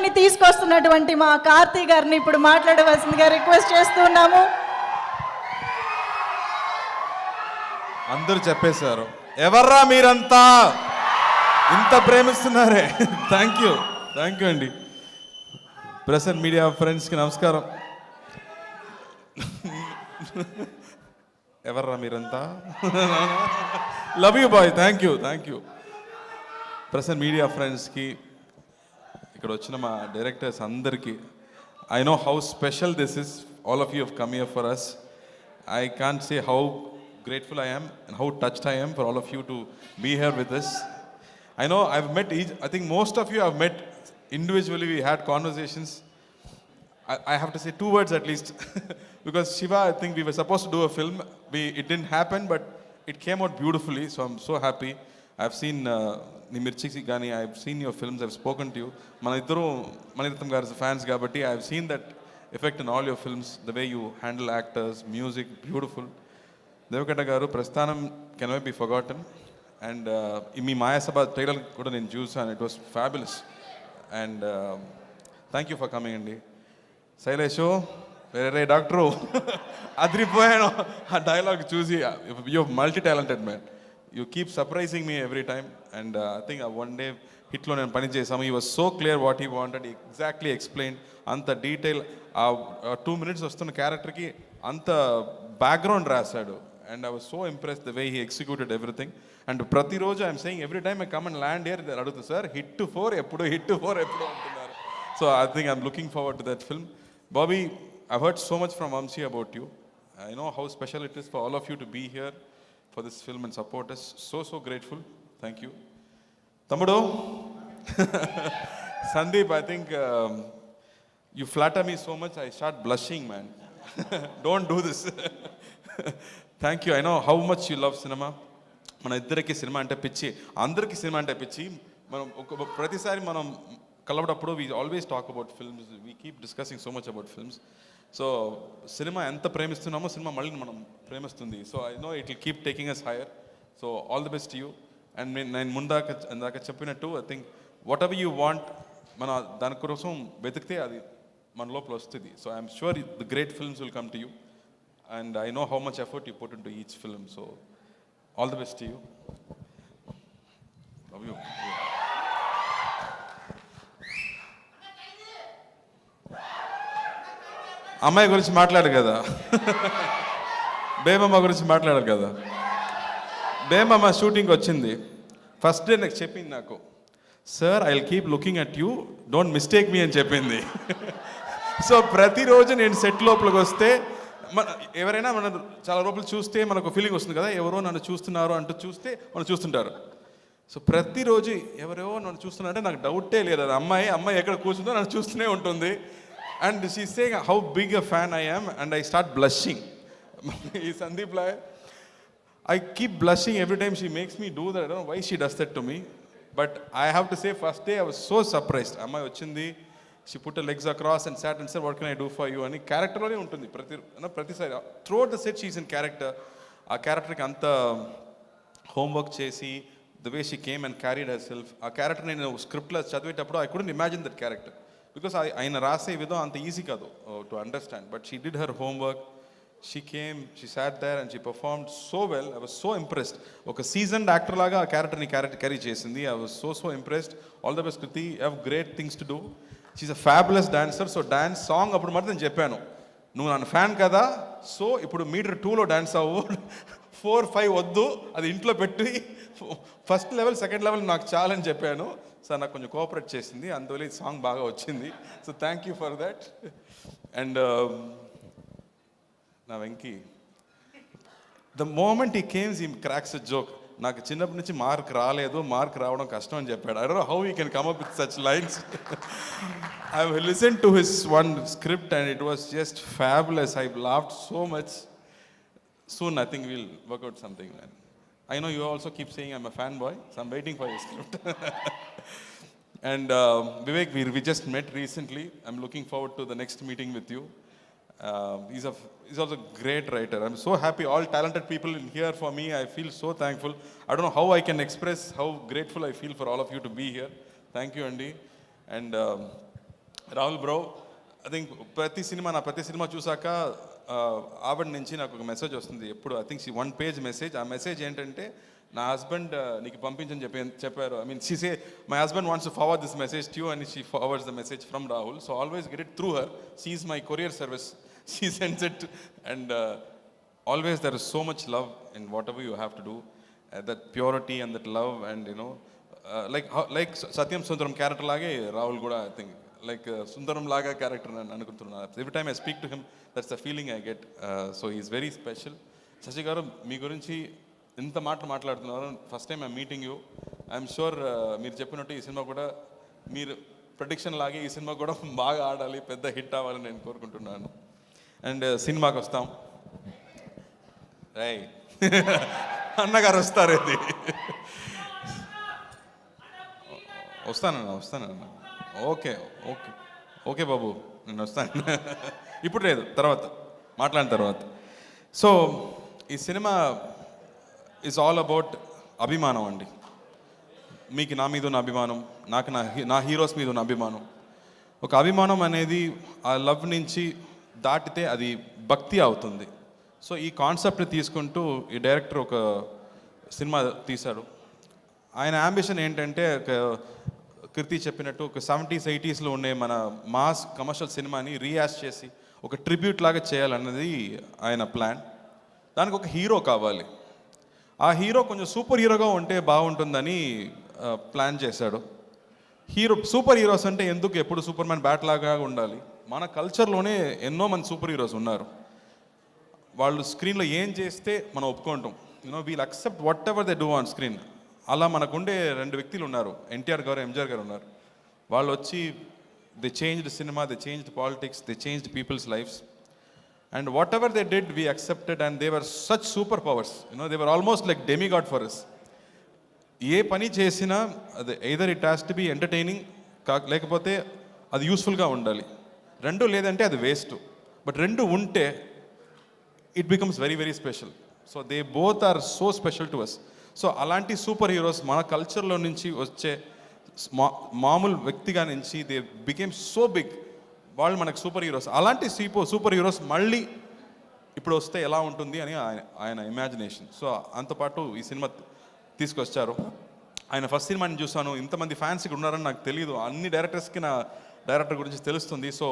చిత్రాన్ని తీసుకొస్తున్నటువంటి మా కార్తీ గారిని ఇప్పుడు మాట్లాడవలసిందిగా రిక్వెస్ట్ చేస్తున్నాము. అందరూ చెప్పేశారు, ఎవర్రా మీరంతా ఇంత ప్రేమిస్తున్నారే. థ్యాంక్ యూ అండి. ప్రెస్ అండ్ మీడియా ఫ్రెండ్స్కి నమస్కారం. ఎవర్రా మీరంతా, love you bye. Thank you. Press and media ఫ్రెండ్స్కి, ఇక్కడ వచ్చిన మా డైరెక్టర్స్ అందరికీ, I know how special this is. All of you have come here for us. I can't say how grateful I am and how touched I am for all of you to be here with us. I know I've met I think most of you have met individually. We had conversations. I have to say 2 words at least because Shiva, I think we were supposed to do a film. It didn't happen, but it came out beautifully, so I'm so happy. I've seen Nimirchiki Gani, I've seen your films, I've spoken to you. Maniratham garu fans kabatti I've seen that effect in all your films, the way you handle actors, music, beautiful. Deva Katta గారు Prasthanam cannot be forgotten. And మీ Mayasabha trailer కూడా నేను చూసాను, it was fabulous. And thank you for coming అండి. శైలేషు వేరే doctor అదిరిపోయాను ఆ dialogue చూసి. You multi talented man, you keep surprising me every time. And I think one day హిట్లో నేను పని చేసాము. He was so clear what he wanted, exactly explain. అంత డీటెయిల్ ఆ 2 minutes వస్తున్న క్యారెక్టర్కి అంత బ్యాక్గ్రౌండ్ రాశాడు. And I was so impressed the way he executed everything. And ప్రతిరోజు I'm saying every time I come and land here, they అడుగుతారు sir hit to 4 ఎప్పుడు అంటున్నారు. So I think I'm looking forward to that film. Bobby, I've heard so much from Vamsi about you. I know how special it is for all of you to be here for this film and support us. So grateful. Thank you. Tamudu, Sandeep, I think you flatter me so much I start blushing, man. Don't do this. Thank you. I know how much you love cinema. మన ఇద్దరికి cinema అంటే పిచ్చి, అందరికీ cinema అంటే పిచ్చి. మనం ప్రతిసారి మనం కలవడప్పుడు we always talk about films, we keep discussing so much about films. So cinema ఎంత ప్రేమిస్తున్నామో సినిమా మళ్ళీ మనం ప్రేమిస్తుంది. So I know it will keep taking us higher. So all the best you. And నేను ఇందాక చెప్పినట్టు I think whatever you want, మన దానికోసం వెతికితే అది మన లోపల వస్తుంది. So I'm sure the great films will come to you. And I know how much effort you put into each film, so all the best to you. Love you. అమ్మాయి గురించి మాట్లాడు కదా, బేమమ్మ గురించి మాట్లాడారు కదా. బేమమ్మ షూటింగ్ వచ్చింది, ఫస్ట్ డే నాకు చెప్పింది, నాకు sir I will keep looking at you, don't mistake me అని చెప్పింది. సో ప్రతిరోజు నేను సెట్ లోపలికి వస్తే ఎవరైనా మన చాలా లోపల చూస్తే మనకు ఫీలింగ్ వస్తుంది కదా, ఎవరో నన్ను చూస్తున్నారు అంటూ చూస్తే మనం చూస్తుంటారు. సో ప్రతిరోజు ఎవరో నన్ను చూస్తున్నారంటే నాకు డౌటే లేదు, అది అమ్మాయి ఎక్కడ కూర్చుందో నన్ను చూస్తూనే ఉంటుంది. And she saying how big a fan I am and I start blushing. ఈ Sandeep లాయ్ I keep blushing every time she makes me do that. I don't know why she does that to me. But I have to say, first day I was so surprised. Amma ochindi, she put her legs across and sat and said, what can I do for you? Ani character lone untundi prati side. Throughout the set she's in character. Aa character ki anta homework chesi, the way she came and carried herself. Aa character nenu script la chadivetappudu I couldn't imagine that character. Because ayina rase vidham anta easy kadu to understand. But she did her homework. She came, she sat there and she performed so well. I was so impressed. Oka seasoned actor laga aa character ni carry chesindi. I was so impressed. All the best, Kriti. You have great things to do. She's a fabulous dancer. So dance song appudu matram cheppanu. నువ్వు నన్ను fan కదా, so ఇప్పుడు metre 2లో dance అవ్వు, 4, 5 వద్దు, అది ఇంట్లో పెట్టి ఫస్ట్ లెవెల్ సెకండ్ లెవెల్ నాకు చాలని చెప్పాను. సార్ నాకు కొంచెం కోఆపరేట్ చేసింది, అందువల్ల ఈ సాంగ్ బాగా వచ్చింది. So thank you for that. And నా వెంకీ, ద మూమెంట్ ఈ కేమ్స్ ఈ క్రాక్స్ అ జోక్. నాకు చిన్నప్పటి నుంచి మార్క్ రాలేదు, మార్క్ రావడం కష్టం అని చెప్పాడు. I don't know how he can come up with such lines. I listened to his one script and it was just fabulous. I laughed so much. Soon I think we'll work out something, man. I know you also keep saying I'm a fanboy, so I'm waiting for your script. And Vivek, we just met recently. I'm looking forward to the next meeting with you. He's also a great writer. I'm so happy. All talented people in here for me. I feel so thankful. I don't know how I can express how grateful I feel for all of you to be here. Thank you, Andy. And Rahul bro, I think ప్రతి cinema చూసాక ఆవిడ నుంచి నాకు ఒక message వస్తుంది ఎప్పుడు. I think 1 page message. ఆ message ఏంటంటే, నా హస్బెండ్ నీకు పంపించని చెప్పారు. I mean she say my husband wants to forward this message to you and she forwards the message from Rahul. So always get it through her. She is my courier service. She sends it and always there is so much love in whatever you have to do, that purity and that love and like Satyam Sundaram character lage Rahul kuda I think like Sundaram laga character nanu anukuntunna. Every time I speak to him, that's the feeling I get. So he is very special. Shashi garu, మీ గురించి ఇంత మాట్లాడుతున్నారు. First time I'm meeting you. I'm sure మీరు చెప్పినట్టు ఈ cinema కూడా మీరు prediction లాగే ఈ సినిమా కూడా బాగా ఆడాలి, పెద్ద హిట్ అవ్వాలని నేను కోరుకుంటున్నాను. అండ్ సినిమాకి వస్తాం. రై అన్నగారు వస్తారు. ఇది వస్తానన్నా. ఓకే ఓకే ఓకే బాబు, నేను వస్తాను. ఇప్పుడు లేదు, తర్వాత మాట్లాడిన తర్వాత. సో ఈ సినిమా ఈజ్ ఆల్ అబౌట్ అభిమానం అండి. మీకు నా మీద ఉన్న అభిమానం, నాకు నా హీరోస్ మీద ఉన్న అభిమానం. ఒక అభిమానం అనేది ఆ లవ్ నుంచి దాటితే అది భక్తి అవుతుంది. సో ఈ కాన్సెప్ట్ని తీసుకుంటూ ఈ డైరెక్టర్ ఒక సినిమా తీశాడు. ఆయన అంబిషన్ ఏంటంటే, కీర్తి చెప్పినట్టు ఒక 70s 80sలో ఉండే మన మాస్ కమర్షియల్ సినిమాని రీయాస్ట్ చేసి ఒక ట్రిబ్యూట్ లాగా చేయాలన్నది ఆయన ప్లాన్. దానికి ఒక హీరో కావాలి. ఆ హీరో కొంచెం సూపర్ హీరోగా ఉంటే బాగుంటుందని ప్లాన్ చేశాడు. సూపర్ హీరోస్ అంటే ఎందుకు ఎప్పుడు సూపర్ మ్యాన్ బ్యాట్ లాగా ఉండాలి? మన కల్చర్లోనే ఎన్నో మంది సూపర్ హీరోస్ ఉన్నారు. వాళ్ళు స్క్రీన్లో ఏం చేస్తే మనం ఒప్పుకుంటాం. We'll accept whatever they do on screen. అలా మనకుండే 2 వ్యక్తులు ఉన్నారు, ఎన్టీఆర్ గారు, ఎంజిఆర్ గారు ఉన్నారు. వాళ్ళు వచ్చి they changed cinema, they changed politics, they changed people's lifes. And whatever they did we accepted and they were such super powers. They were almost like demigod for us. ఏ పని చేసినా అది either it has to be entertaining, లేకపోతే అది యూస్ఫుల్గా ఉండాలి. 2 లేదంటే అది వేస్ట్. బట్ 2 ఉంటే it becomes very very special. So they both are so special to us. So అలాంటి సూపర్ హీరోస్ మన కల్చర్లో నుంచి వచ్చే మామూలు వ్యక్తిగా నుంచి దే బికేమ్ సో బిగ్. వాళ్ళు మనకు సూపర్ హీరోస్. అలాంటి సూపర్ హీరోస్ మళ్ళీ ఇప్పుడు వస్తే ఎలా ఉంటుంది అని ఆయన ఇమాజినేషన్. సో అంతపాటు ఈ సినిమా తీసుకొచ్చారు. ఆయన ఫస్ట్ సినిమాని చూసాను. ఇంతమంది ఫ్యాన్స్ ఇక్కడ ఉన్నారని నాకు తెలియదు. అన్ని డైరెక్టర్స్కి నా డైరెక్టర్ గురించి తెలుస్తుంది. So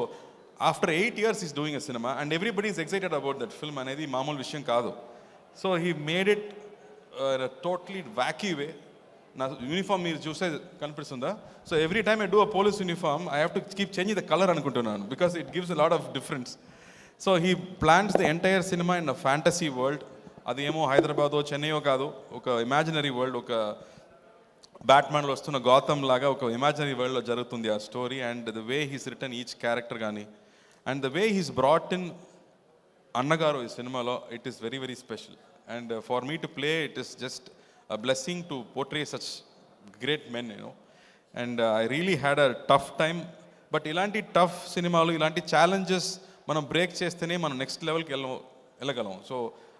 after 8 years is doing a cinema and everybody is excited about that film అనేది మామూలు విషయం కాదు. So he made it totally wacky way. నా యూనిఫామ్ మీరు చూసే కనిపిస్తుందా? So every time I do a police uniform I have to keep changing the colour అనుకుంటున్నాను, because it gives a lot of difference. So he plans the entire cinema in a fantasy world. అది ఏమో హైదరాబాదో చెన్నైయో కాదు, ఒక imaginary world. ఒక బ్యాట్మ్యాన్లో వస్తున్న గౌతమ్ లాగా ఒక imaginary వరల్డ్లో జరుగుతుంది ఆ story. And the way he's written each character కానీ and the way he's brought in అన్నగారు ఈ సినిమాలో, it is very very special. And for me to play it is just a blessing to portray such great men, and I really had a tough time. But ఇలాంటి tough సినిమాలు, ఇలాంటి challenges మనం break చేస్తేనే మనం next లెవెల్కి వెళ్ళగలం. So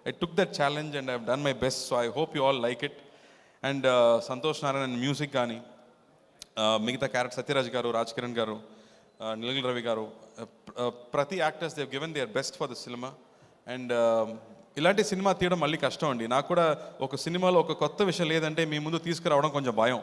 I took that challenge and I have done my best. So I hope you all like it. And Santosh Narayan music కానీ, మిగతా క్యారెక్టర్ సత్యరాజ్ గారు, రాజ్ కిరణ్ గారు, నిలగిల్ రవి గారు, ప్రతి actors they given their best for the cinema. And ఇలాంటి cinema తీయడం మళ్ళీ కష్టం అండి. నాకు కూడా ఒక సినిమాలో ఒక కొత్త విషయం లేదంటే మీ ముందు తీసుకురావడం కొంచెం భయం.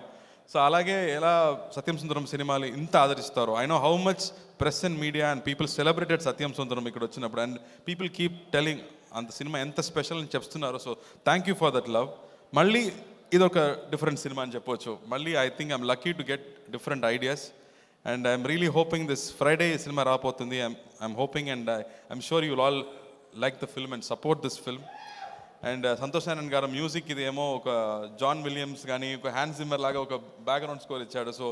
సో అలాగే ఎలా సత్యం సుందరం సినిమాలు ఇంత ఆదరిస్తారు. I know how much press and media and people celebrated Satyam Sundaram ఇక్కడ వచ్చినప్పుడు. అండ్ పీపుల్ కీప్ టెలింగ్ అంత సినిమా ఎంత స్పెషల్ అని చెప్తున్నారు. So thank you for that love. మళ్ళీ ఇది ఒక డిఫరెంట్ సినిమా అని చెప్పవచ్చు. మళ్ళీ I think I'm lucky to get different ideas. And I'm really hoping this Friday cinema రాబోతుంది. I'm hoping and I'm sure you will all like the film and support this film. And Santosh Narayan గారు music ఇదేమో ఒక John Williams కానీ ఒక హ్యాన్స్ Zimmer లాగా ఒక background score ఇచ్చాడు. So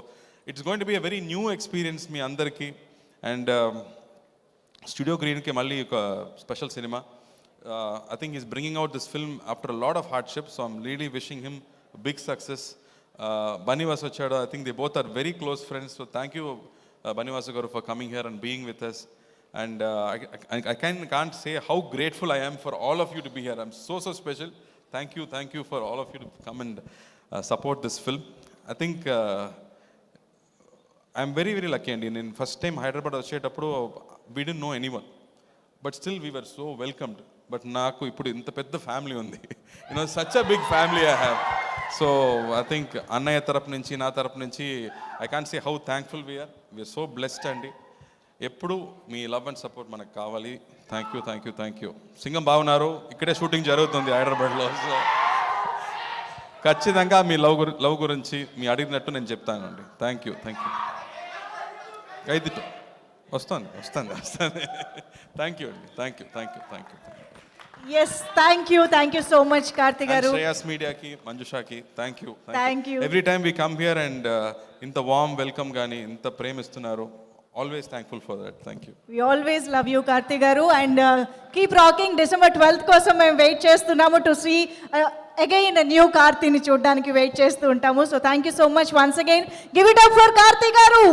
it's going to be a very new experience మీ అందరికీ. అండ్ స్టూడియో గ్రీన్కి మళ్ళీ ఒక special cinema. I think he's bringing out this film after a lot of hardship, so I'm really wishing him big success. Bunny Vasu Chada, I think they both are very close friends, so thank you Bunny Vasu garu for coming here and being with us. And I can't say how grateful I am for all of you to be here. I'm so special. Thank you for all of you to come and support this film. I think I'm very very lucky అండి. నేను first time Hyderabad వచ్చేటప్పుడు we don't know anyone, but still we were so welcomed. But నాకు ఇప్పుడు ఇంత పెద్ద family ఉంది, you know such a big family I have. So I think అన్నయ్య తరపు నుంచి నా తరపు నుంచి I can't say how thankful we are so blessed అండి. ఎప్పుడు మీ లవ్ అండ్ సపోర్ట్ మనకు కావాలి. Thank you thank you thank you. Singam బాగున్నారు, ఇక్కడే షూటింగ్ జరుగుతుంది హైదరాబాద్లో. సో ఖచ్చితంగా మీ లవ్ గురించి మీ అడిగినట్టు నేను చెప్తానండి. Thank you thank you. అయితే వస్తాను. థ్యాంక్ యూ అండి. Thank you. Yes, thank you so much Karthi గారు. శ్రేయాస్ మీడియాకి, మంజుషాకి thank you. Thank you. Every time we come here and ఇంత వార్మ్ వెల్కమ్ కానీ ఇంత ప్రేమిస్తున్నారు. Always thankful for that. Thank you. We always love you Karthi గారు and keep rocking. December 12th కోసం మేము వెయిట్ చేస్తున్నాము టు సీ అగైన్ న్యూ కార్తీని చూడడానికి wait చేస్తూ ఉంటాము. So thank you so much once again. Give it up for Karthi గారు.